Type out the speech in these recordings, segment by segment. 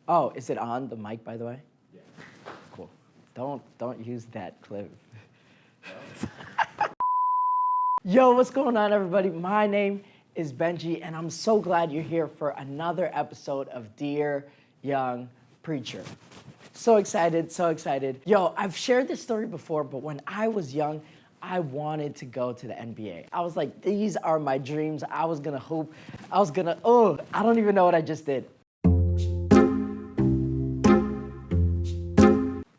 Oh, is it on the mic, by the way? Yeah. Cool. Don't use that clip. Yo, what's going on, everybody? My name is Benji, and I'm so glad you're here for another episode of Dear Young Preacher. So excited, so excited. Yo, I've shared this story before, but when I was young, I wanted to go to the NBA. I was like, these are my dreams. I was gonna hoop. I don't even know what I just did.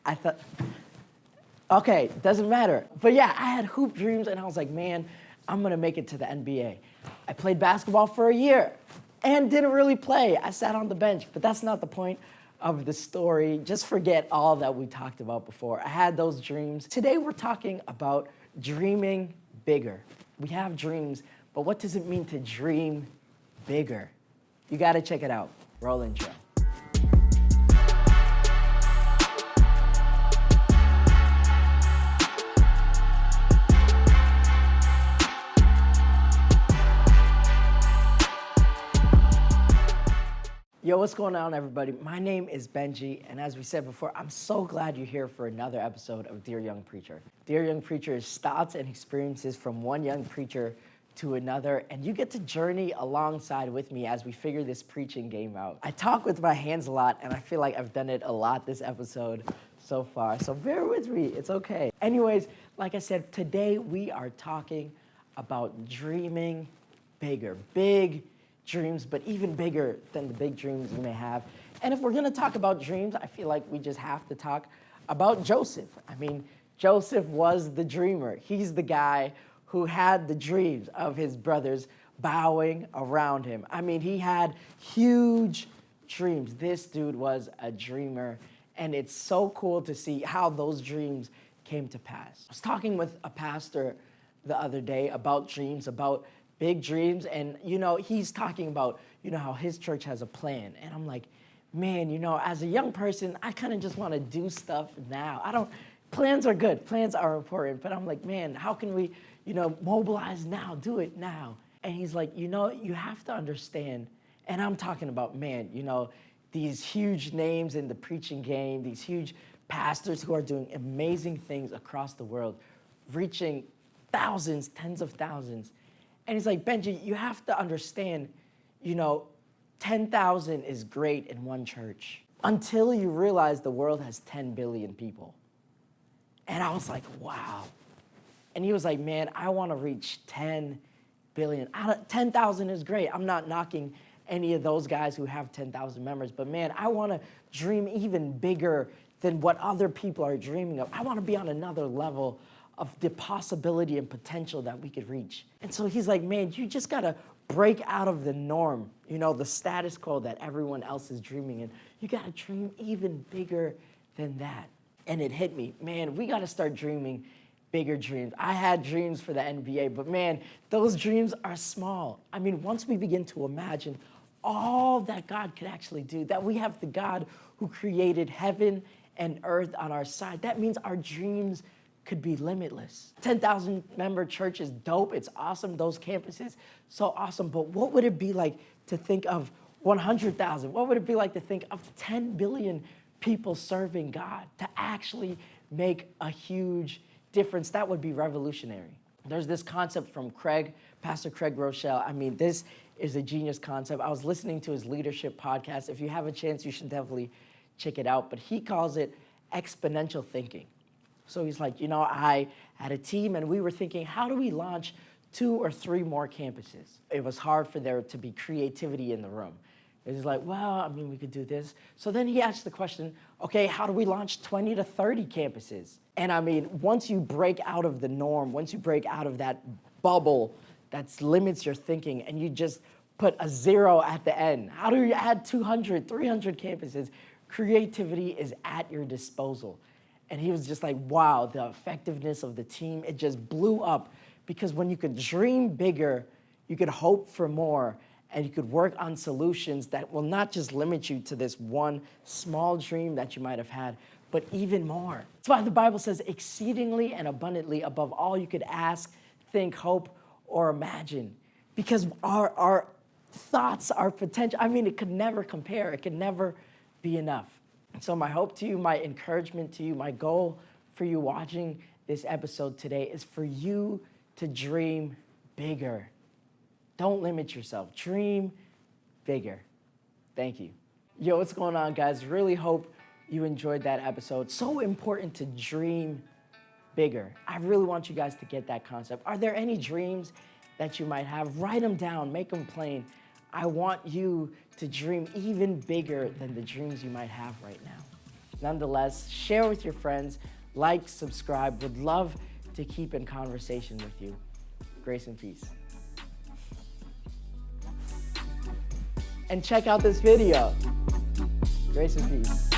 I thought, okay, doesn't matter. But yeah, I had hoop dreams, and I was like, man, I'm gonna make it to the NBA. I played basketball for a year and didn't really play. I sat on the bench, but that's not the point of the story. Just forget all that we talked about before. I had those dreams. Today we're talking about dreaming bigger. We have dreams, but what does it mean to dream bigger? You gotta check it out. Roll intro. Yo, what's going on, everybody? My name is Benji, and as we said before, I'm so glad you're here for another episode of Dear Young Preacher. Dear Young Preacher is thoughts and experiences from one young preacher to another, and you get to journey alongside with me as we figure this preaching game out. I talk with my hands a lot, and I feel like I've done it a lot this episode so far, so bear with me, it's okay. Anyways, like I said, today we are talking about dreaming bigger, big dreams, but even bigger than the big dreams you may have. And if we're gonna talk about dreams, I feel like we just have to talk about Joseph. I mean, Joseph was the dreamer. He's the guy who had the dreams of his brothers bowing around him. I mean, he had huge dreams. This dude was a dreamer, and it's so cool to see how those dreams came to pass. I was talking with a pastor the other day about dreams, about big dreams, and he's talking about how his church has a plan, and I'm like, man, as a young person, I kind of just want to do stuff now. Plans are good, plans are important, but I'm like, man, how can we mobilize now, do it now? And he's like, you have to understand, and I'm talking about, man, these huge names in the preaching game, these huge pastors who are doing amazing things across the world, reaching thousands, tens of thousands. And he's like, Benji, you have to understand, 10,000 is great in one church until you realize the world has 10 billion people. And I was like, wow. And he was like, man, I want to reach 10 billion. 10,000 is great. I'm not knocking any of those guys who have 10,000 members, but man, I want to dream even bigger than what other people are dreaming of. I want to be on another level of the possibility and potential that we could reach. And so he's like, man, you just gotta break out of the norm, the status quo that everyone else is dreaming in. You gotta dream even bigger than that. And it hit me, man, we gotta start dreaming bigger dreams. I had dreams for the NBA, but man, those dreams are small. I mean, once we begin to imagine all that God could actually do, that we have the God who created heaven and earth on our side, that means our dreams could be limitless. 10,000 member church is dope. It's awesome. Those campuses, so awesome. But what would it be like to think of 100,000? What would it be like to think of 10 billion people serving God, to actually make a huge difference? That would be revolutionary. There's this concept from Pastor Craig Rochelle. I mean, this is a genius concept. I was listening to his leadership podcast. If you have a chance, you should definitely check it out. But he calls it exponential thinking. So he's like, I had a team, and we were thinking, how do we launch 2 or 3 more campuses? It was hard for there to be creativity in the room. He's like, well, we could do this. So then he asked the question, okay, how do we launch 20 to 30 campuses? And once you break out of the norm, once you break out of that bubble that limits your thinking, and you just put a 0 at the end, how do you add 200, 300 campuses? Creativity is at your disposal. And he was just like, wow, the effectiveness of the team, it just blew up, because when you could dream bigger, you could hope for more, and you could work on solutions that will not just limit you to this one small dream that you might have had, but even more. That's why the Bible says exceedingly and abundantly above all you could ask, think, hope, or imagine. Because our thoughts, our potential, it could never compare. It could never be enough. So my hope to you, my encouragement to you, my goal for you watching this episode today is for you to dream bigger. Don't limit yourself. Dream bigger. Thank you. Yo, what's going on, guys? Really hope you enjoyed that episode. So important to dream bigger. I really want you guys to get that concept. Are there any dreams that you might have? Write them down, make them plain. I want you to dream even bigger than the dreams you might have right now. Nonetheless, share with your friends, like, subscribe. Would love to keep in conversation with you. Grace and peace. And check out this video. Grace and peace.